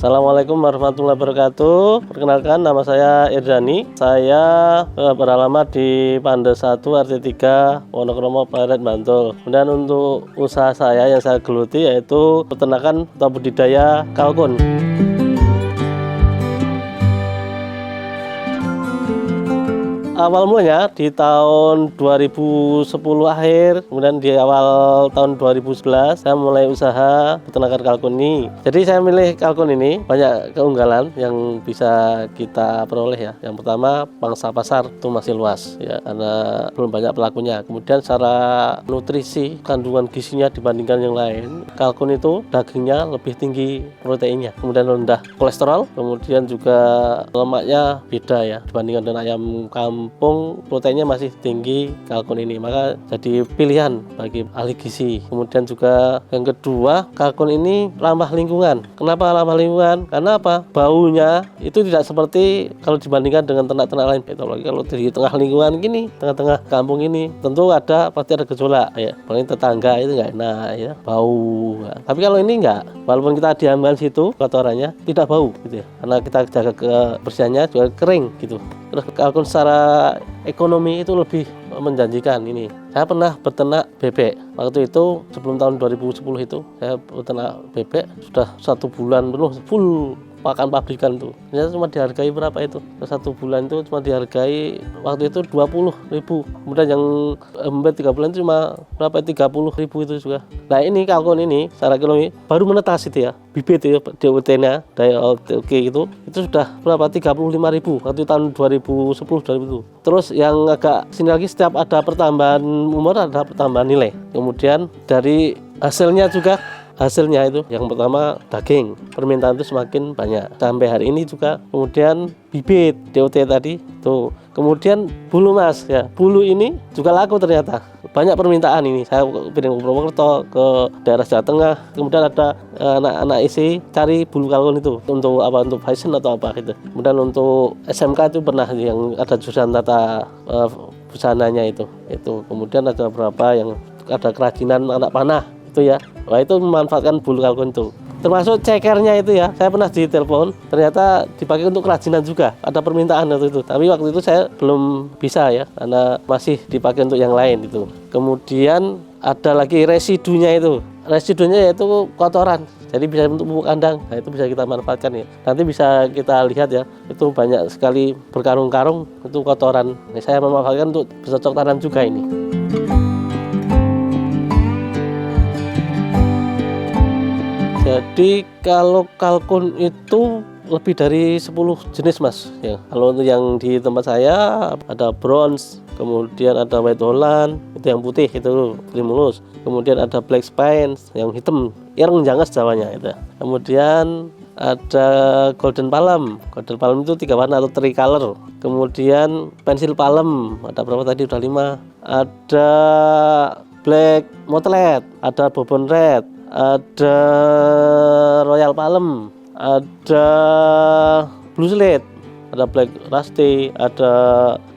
Assalamualaikum warahmatullahi wabarakatuh. Perkenalkan, nama saya Irzani. Saya beralamat di Pandes 1 RT 3 Wonokromo Pleret Bantul. Kemudian untuk usaha saya yang saya geluti yaitu peternakan atau budidaya kalkun. Awal mulanya di tahun 2010 akhir, kemudian di awal tahun 2011 saya mulai usaha peternakan kalkun ini. Jadi saya milih kalkun ini banyak keunggalan yang bisa kita peroleh ya. Yang pertama, pangsa pasar itu masih luas ya, karena belum banyak pelakunya. Kemudian secara nutrisi, kandungan gizinya dibandingkan yang lain, kalkun itu dagingnya lebih tinggi proteinnya, kemudian rendah kolesterol, kemudian juga lemaknya beda ya dibandingkan dengan ayam kampung. Proteinnya masih tinggi kalkun ini, maka jadi pilihan bagi ahli gizi. Kemudian juga yang kedua, kalkun ini ramah lingkungan. Kenapa ramah lingkungan? Karena apa? Baunya itu tidak seperti kalau dibandingkan dengan ternak-ternak lain. Kalau di tengah lingkungan gini, tengah-tengah kampung ini, tentu pasti ada gejolak ya. Paling tetangga itu nggak enak ya, bau. Tapi kalau ini nggak, walaupun kita diamkan situ kotorannya tidak bau gitu ya, karena kita jaga kebersihannya juga kering gitu. Terus kalkun secara ekonomi itu lebih menjanjikan ini. Saya pernah beternak bebek. Waktu itu sebelum tahun 2010 itu saya beternak bebek sudah 1 bulan penuh full pakan pabrikan tuh. Ternyata cuma dihargai berapa itu? 1 bulan itu cuma dihargai waktu itu 20.000. Kemudian yang 3 bulan itu cuma berapa? 30.000 itu juga. Nah ini kalkun ini secara ekonomi baru menetas itu ya. Bibit itu DOT-nya, DOT itu sudah berapa? 35.000 waktu tahun 2010-2020. Terus yang agak sini lagi, setiap ada pertambahan umur ada pertambahan nilai. Kemudian dari hasilnya itu yang pertama daging, permintaan itu semakin banyak sampai hari ini juga. Kemudian bibit DOT tadi tuh, kemudian bulu mas ya, bulu ini juga laku ternyata, banyak permintaan ini. Saya pindah ke Purwokerto, ke daerah Jawa Tengah, kemudian ada anak-anak isi cari bulu kalkun itu untuk apa, untuk fashion atau apa gitu. Kemudian untuk SMK itu pernah yang ada jurusan tata busananya itu. Kemudian ada beberapa yang ada kerajinan anak panah itu ya. Wah, itu memanfaatkan bulu kalkun itu. Termasuk cekernya itu ya, saya pernah ditelepon, ternyata dipakai untuk kerajinan juga. Ada permintaan waktu itu, tapi waktu itu saya belum bisa ya, karena masih dipakai untuk yang lain itu. Kemudian ada lagi residunya yaitu kotoran. Jadi bisa untuk pupuk kandang, nah itu bisa kita manfaatkan ya. Nanti bisa kita lihat ya, itu banyak sekali berkarung-karung itu kotoran. Nah, saya memanfaatkan untuk bercocok tanam juga ini. Jadi kalau kalkun itu lebih dari 10 jenis mas ya. Kalau untuk yang di tempat saya ada bronze, kemudian ada white holland, itu yang putih itu primulus, kemudian ada black spines yang hitam, ireng jangas jawanya itu. Kemudian ada golden palm itu 3 warna atau tricolor. Kemudian pensil palm ada berapa tadi, udah 5. Ada black motlet, ada bourbon red, ada royal palm, ada blue slate, ada black rusty, ada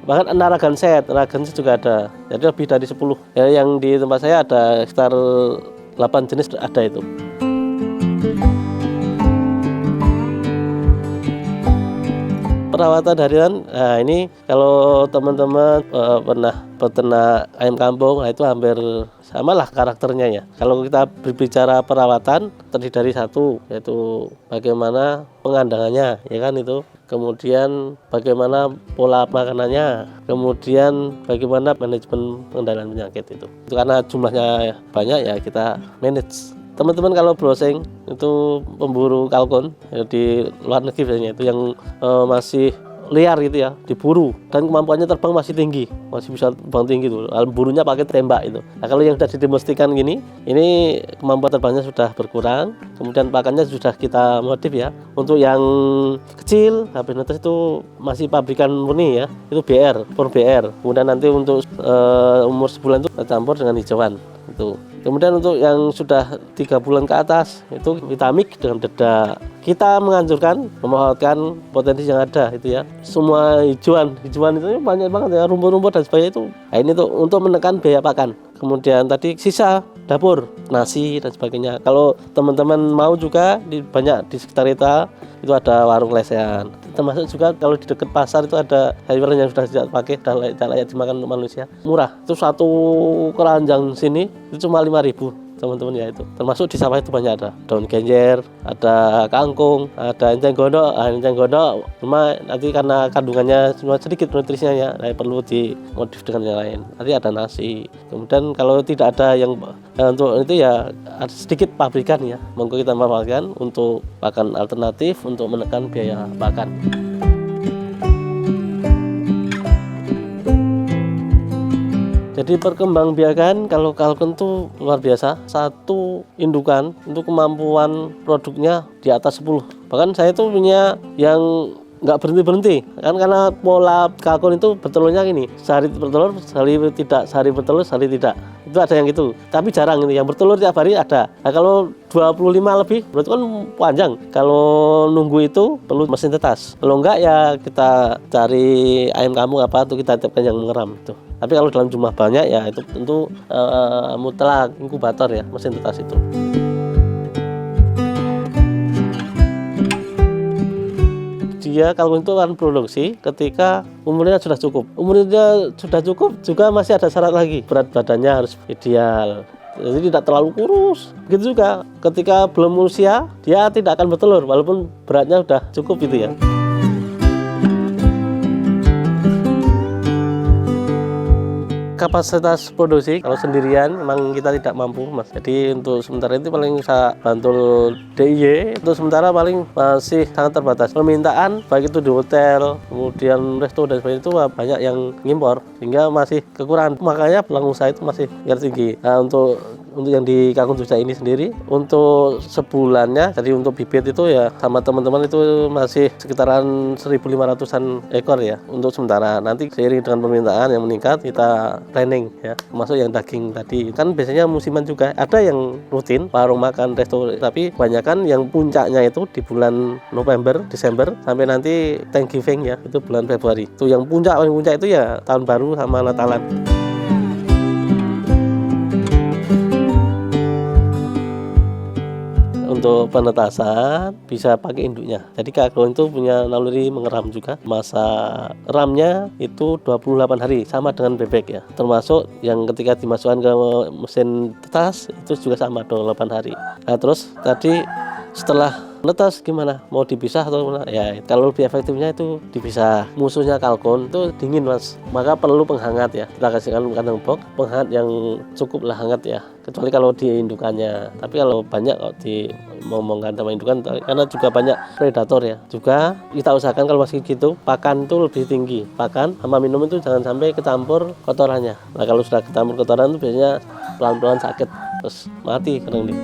bahkan Naragan set juga ada. Jadi lebih dari 10 ya. Yang di tempat saya ada sekitar 8 jenis ada itu. Perawatan harian, nah ini kalau teman-teman pernah peternak ayam kampung, nah itu hampir samalah karakternya ya. Kalau kita berbicara perawatan, terdiri dari 1, yaitu bagaimana pengandangannya ya kan itu, kemudian bagaimana pola makanannya, kemudian bagaimana manajemen pengendalian penyakit itu karena jumlahnya banyak ya, kita manage. Teman-teman kalau browsing itu pemburu kalkun ya, di luar negeri biasanya itu yang masih liar gitu ya, diburu dan kemampuannya terbang masih tinggi, masih bisa terbang tinggi tuh. Burunya pakai tembak itu. Nah, kalau yang sudah didomestikan gini, ini kemampuan terbangnya sudah berkurang, kemudian pakannya sudah kita modif ya. Untuk yang kecil, habis netes itu masih pabrikan murni ya, itu BR, pur BR. Kemudian nanti untuk umur sebulan itu campur dengan hijauan itu. Kemudian untuk yang sudah 3 bulan ke atas itu vitamik dengan dedak. Kita menganjurkan memanfaatkan potensi yang ada itu ya. Semua hijauan itu banyak banget ya, rumput-rumput dan sebagainya itu. Nah, ini tuh untuk menekan biaya pakan. Kemudian tadi sisa dapur, nasi dan sebagainya. Kalau teman-teman mau juga banyak di sekitar itu ada warung lesehan. Termasuk juga kalau di dekat pasar itu ada sayuran yang sudah tidak pakai, sudah layak dimakan untuk manusia. Murah. Itu satu keranjang sini itu cuma 5.000 teman-teman ya itu. Termasuk di sawah itu banyak ada daun genjer, ada kangkung, ada enceng gondok. Enceng gondok cuma nanti karena kandungannya cuma sedikit nutrisinya ya, perlu dimodif dengan yang lain. Nanti ada nasi. Kemudian kalau tidak ada yang untuk itu ya ada sedikit pabrikan ya. Monggo kita manfaatkan untuk pakan alternatif untuk menekan biaya pakan. Jadi perkembangbiakan kalau kalkun tuh luar biasa. Satu indukan untuk kemampuan produknya di atas 10. Bahkan saya tuh punya yang nggak berhenti kan, karena pola kalkun itu bertelurnya gini, sehari bertelur, sehari tidak, sehari bertelur, sehari tidak. Itu ada yang gitu, tapi jarang ini yang bertelur tiap hari ada. Nah, kalau 25 lebih berarti kan panjang. Kalau nunggu itu perlu mesin tetas. Kalau enggak ya kita cari ayam kampung apa tuh kita tiapkan yang mengeram itu. Tapi kalau dalam jumlah banyak ya itu tentu mutlak inkubator ya, mesin tetas itu. Dia kalkun itu akan produksi ketika umurnya sudah cukup. Umurnya sudah cukup juga masih ada syarat lagi. Berat badannya harus ideal. Jadi tidak terlalu kurus. Begitu juga ketika belum usia dia tidak akan bertelur walaupun beratnya sudah cukup gitu ya. Kapasitas produksi kalau sendirian memang kita tidak mampu Mas. Jadi untuk sementara itu paling bisa bantu DIY. Untuk sementara paling masih sangat terbatas. Permintaan baik itu di hotel, kemudian resto dan sebagainya itu banyak yang ngimpor sehingga masih kekurangan. Makanya peluang usaha itu masih tinggi. Nah, untuk yang di Kalkun Jogja ini sendiri untuk sebulannya, jadi untuk bibit itu ya sama teman-teman itu masih sekitaran 1.500-an ekor ya untuk sementara. Nanti seiring dengan permintaan yang meningkat kita planning ya, termasuk yang daging tadi. Kan biasanya musiman juga ada yang rutin warung makan, resto, tapi kebanyakan yang puncaknya itu di bulan November, Desember sampai nanti Thanksgiving ya, itu bulan Februari. Itu yang puncak itu ya tahun baru sama Natalan. Untuk penetasan bisa pakai induknya. Jadi kalkun itu punya naluri mengeram juga. Masa ramnya itu 28 hari sama dengan bebek ya. Termasuk yang ketika dimasukkan ke mesin tetas itu juga sama 28 hari. Nah, terus tadi setelah netas gimana? Mau dipisah atau mana? Ya, kalau lebih efektifnya itu dipisah. Musuhnya kalkun itu dingin Mas. Maka perlu penghangat ya. Kita kasihkan kandang box, penghangat yang cukup lah hangat ya. Kecuali kalau di indukannya. Tapi kalau banyak kok diomongkan sama indukan karena juga banyak predator ya. Juga kita usahakan kalau masih gitu pakan itu lebih tinggi. Pakan sama minum itu jangan sampai kecampur kotorannya. Nah, kalau sudah kecampur kotoran itu biasanya pelan-pelan sakit terus mati kadang nih.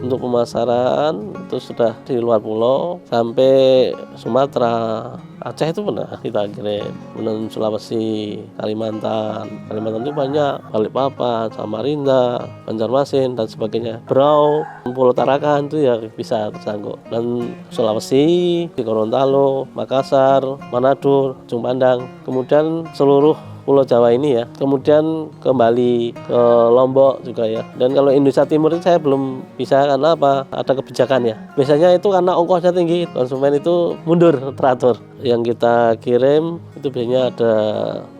Untuk pemasaran itu sudah di luar pulau sampai Sumatera, Aceh itu pernah kita kirim, kemudian Sulawesi, Kalimantan itu banyak, Balikpapan, Samarinda, Banjarmasin dan sebagainya. Berau, Pulau Tarakan itu ya bisa tersangkut. Dan Sulawesi, di Gorontalo, Makassar, Manado, Ujung Pandang, kemudian seluruh Pulau Jawa ini ya, kemudian kembali ke Lombok juga ya. Dan kalau Indonesia Timur itu saya belum bisa karena apa? Ada kebijakan ya. Biasanya itu karena ongkosnya tinggi, konsumen itu mundur teratur. Yang kita kirim itu biasanya ada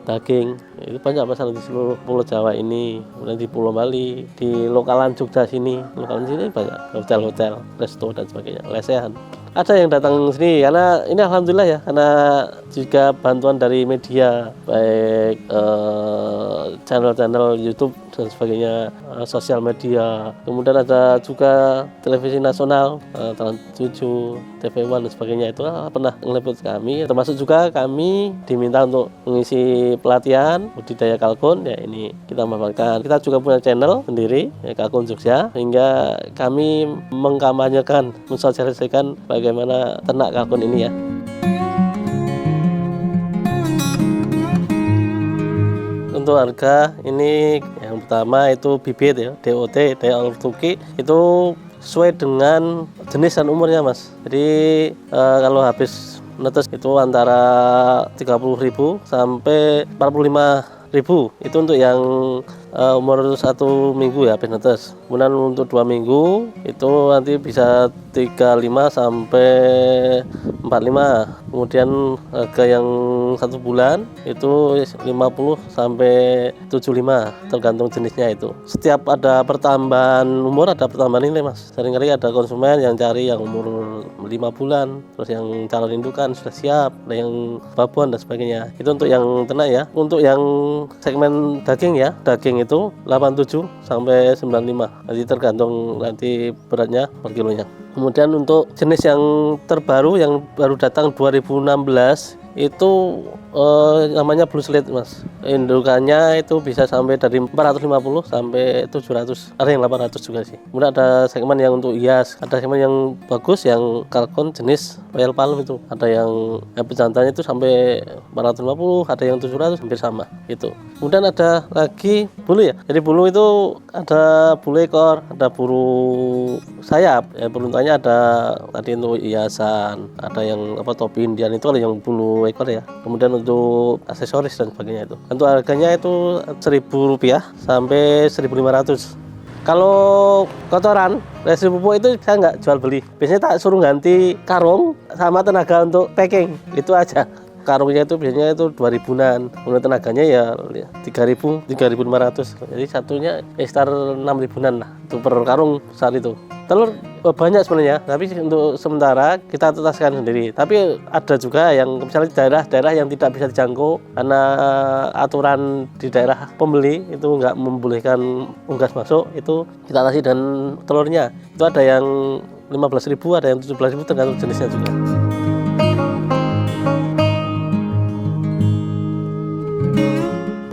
daging. Itu banyak pesanan di seluruh Pulau Jawa ini, kemudian di Pulau Bali, di lokalan Jogja sini, banyak hotel-hotel, resto dan sebagainya, lesehan. Ada yang datang sini karena ini alhamdulillah ya, karena juga bantuan dari media baik channel-channel YouTube dan sebagainya, sosial media, kemudian ada juga televisi nasional, Trans 7, TV One dan sebagainya itu pernah ngeliput kami, termasuk juga kami diminta untuk mengisi pelatihan budidaya kalkun ya, ini kita manfaatkan. Kita juga punya channel sendiri ya, Kalkun Jogja, sehingga kami mengkampanyekan, mensosialisasikan bagaimana ternak kalkun ini ya. Untuk harga ini yang pertama itu bibit ya, DOT, daya olah tuki itu sesuai dengan jenis dan umurnya Mas. Jadi kalau habis Netes itu antara 30.000 sampai 45.000. Itu untuk yang umur 1 minggu ya habis netes. Kemudian untuk 2 minggu itu nanti bisa 35 sampai 45. Kemudian harga yang 1 bulan itu 50 sampai 75 tergantung jenisnya itu. Setiap ada pertambahan umur ada pertambahan nilai Mas. Seringkali ada konsumen yang cari yang umur 5 bulan, terus yang calon indukan sudah siap, ada yang babuan dan sebagainya. Itu untuk yang ternak ya. Untuk yang segmen daging ya, daging itu 87 sampai 95. Nanti tergantung nanti beratnya per kilonya. Kemudian untuk jenis yang terbaru yang baru datang 2016 itu namanya blue slate Mas. Indukannya itu bisa sampai dari 450 sampai 700. Ada yang 800 juga sih. Kemudian ada segmen yang untuk hias, ada segmen yang bagus yang kalkun jenis Royal Palm itu. Ada yang pejantannya itu sampai 450, ada yang 700 hampir sama gitu. Kemudian ada lagi bulu ya. Jadi bulu itu ada bulu ekor, ada bulu sayap. Ya beruntanya ada tadi untuk hiasan, ada yang topi Indian itu ada yang bulu ekor ya. Kemudian untuk aksesoris dan sebagainya itu. Untuk harganya itu Rp1.000 sampai 1.500. Kalau kotoran resi pupuk itu saya nggak jual beli. Biasanya tak suruh ganti karung sama tenaga untuk packing, itu aja. Karungnya itu biasanya itu 2.000-an, kemudian tenaganya ya 3.000, 3.500. Jadi satunya sekitar 6.000-an lah itu per karung besar itu. Telur banyak sebenarnya, tapi untuk sementara kita tetaskan sendiri. Tapi ada juga yang misalnya daerah-daerah yang tidak bisa dijangkau karena aturan di daerah pembeli itu nggak membolehkan unggas masuk, itu kita kasih dan telurnya itu ada yang 15.000, ada yang 17.000 tergantung jenisnya juga.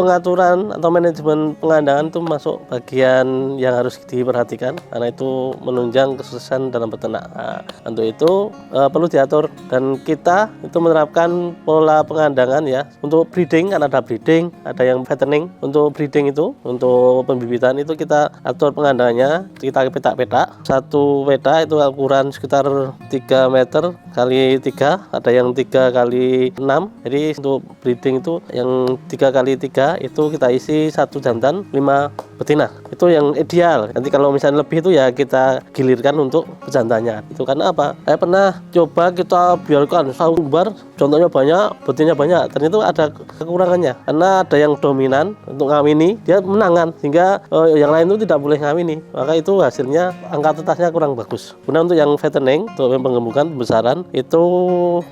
Pengaturan atau manajemen pengandangan itu masuk bagian yang harus diperhatikan karena itu menunjang kesuksesan dalam beternak. Nah, untuk itu perlu diatur dan kita itu menerapkan pola pengandangan ya. Untuk breeding kan ada breeding, ada yang fattening. Untuk breeding itu, untuk pembibitan itu kita atur pengandangannya, kita petak-petak. Satu petak itu ukuran sekitar 3 meter kali 3, ada yang 3 kali 6. Jadi untuk breeding itu yang 3 kali 3 itu kita isi 1 jantan 5 betina, itu yang ideal. Nanti kalau misalnya lebih itu ya kita gilirkan untuk pejantannya. Itu karena apa? Saya pernah coba kita biarkan sumber, contohnya banyak, betinanya banyak, ternyata ada kekurangannya karena ada yang dominan untuk ngawini, dia menangan sehingga yang lain itu tidak boleh ngawini, maka itu hasilnya angka tetasnya kurang bagus. Kemudian untuk yang fattening, untuk penggemukan pembesaran itu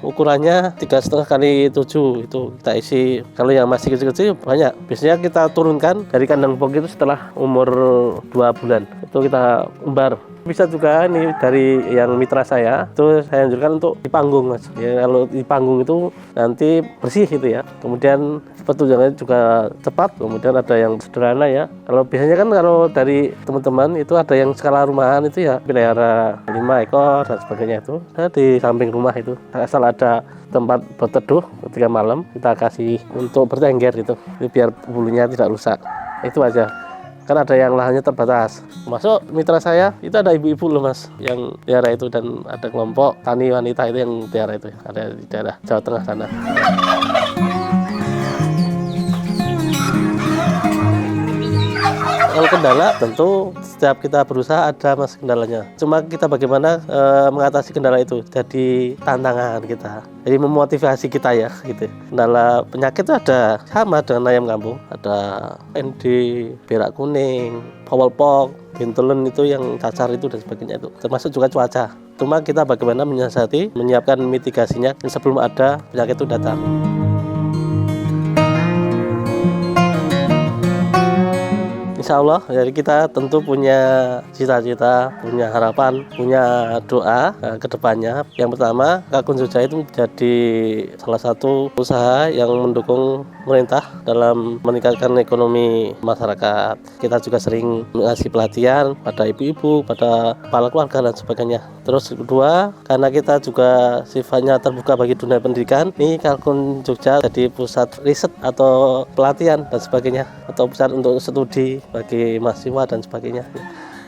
ukurannya 3,5 kali 7 itu kita isi. Kalau yang masih kecil-kecil banyak, biasanya kita turunkan dari kandang box itu setelah umur 2 bulan itu kita umbar. Bisa juga ini dari yang mitra saya itu saya anjurkan untuk dipanggung Mas ya. Kalau dipanggung itu nanti bersih gitu ya, kemudian petunjangannya juga cepat. Kemudian ada yang sederhana ya, kalau biasanya kan kalau dari teman-teman itu ada yang skala rumahan itu ya pelihara 5 ekor dan sebagainya, itu saya di samping rumah itu asal ada tempat berteduh ketika malam kita kasih untuk bertengger gitu, biar bulunya tidak rusak. Itu aja. Kan ada yang lahannya terbatas. Masuk mitra saya itu ada ibu-ibu loh Mas yang pelihara itu, dan ada kelompok tani wanita itu yang pelihara itu, ada di daerah Jawa Tengah sana. Kalau kendala tentu setiap kita berusaha ada Mas kendalanya. Cuma kita bagaimana mengatasi kendala itu jadi tantangan kita. Jadi memotivasi kita ya gitu. Kendala penyakit itu ada sama dengan ayam kampung. Ada ND, berak kuning, fowl-pox, bintelen itu yang cacar itu dan sebagainya itu. Termasuk juga cuaca. Cuma kita bagaimana menyiasati, menyiapkan mitigasinya sebelum ada penyakit itu datang. Insya Allah, jadi kita tentu punya cita-cita, punya harapan, punya doa ke depannya. Yang pertama, Kalkun Jogja itu menjadi salah satu usaha yang mendukung pemerintah dalam meningkatkan ekonomi masyarakat. Kita juga sering mengasih pelatihan pada ibu-ibu, pada kepala keluarga dan sebagainya. Terus kedua, karena kita juga sifatnya terbuka bagi dunia pendidikan, ini Kalkun Jogja jadi pusat riset atau pelatihan dan sebagainya, atau pusat untuk studi bagi mahasiswa dan sebagainya.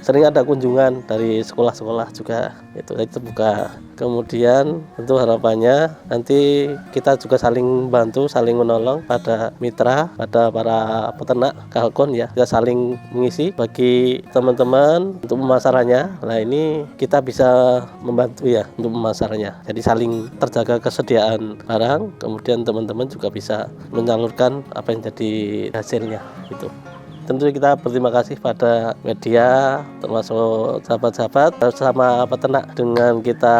sering ada kunjungan dari sekolah-sekolah juga, itu terbuka. Kemudian tentu harapannya nanti kita juga saling bantu, saling menolong pada mitra, pada para peternak kalkun ya, kita saling mengisi bagi teman-teman untuk pemasarannya. Nah ini kita bisa membantu ya untuk pemasarannya, jadi saling terjaga kesediaan barang, kemudian teman-teman juga bisa menyalurkan apa yang jadi hasilnya gitu. Tentu kita berterima kasih pada media, termasuk sahabat-sahabat bersama peternak, dengan kita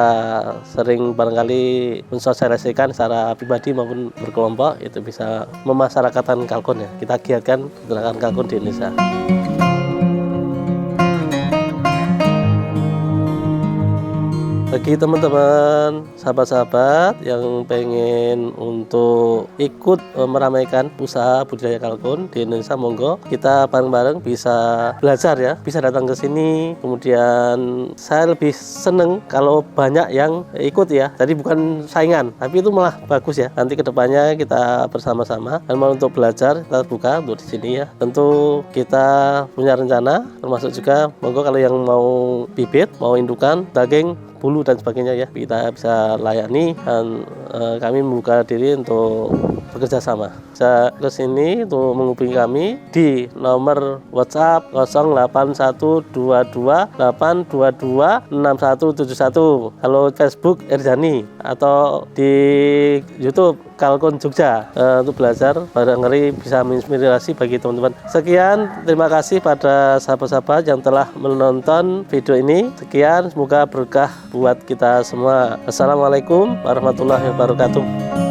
sering barangkali mensosialisasikan secara pribadi maupun berkelompok, itu bisa memasyarakatkan kalkun ya, kita giatkan peternakan kalkun di Indonesia. Bagi teman-teman, sahabat-sahabat yang pengen untuk ikut meramaikan usaha budidaya kalkun di Indonesia, monggo kita bareng-bareng bisa belajar ya, bisa datang ke sini. Kemudian saya lebih seneng kalau banyak yang ikut ya, jadi bukan saingan, tapi itu malah bagus ya. Nanti kedepannya kita bersama-sama dan mau untuk belajar, kita buka untuk di sini ya. Tentu kita punya rencana, termasuk juga monggo kalau yang mau bibit, mau indukan, daging, bulu dan sebagainya ya, kita bisa layani, dan kami membuka diri untuk bekerja sama. Bisa ke sini untuk menghubungi kami di nomor WhatsApp 081228226171. Kalau Facebook Erzani, atau di YouTube Kalkun Jogja, untuk belajar barangkali bisa menginspirasi bagi teman-teman. Sekian, terima kasih pada sahabat-sahabat yang telah menonton video ini. Sekian, semoga berkah buat kita semua. Assalamualaikum warahmatullahi wabarakatuh.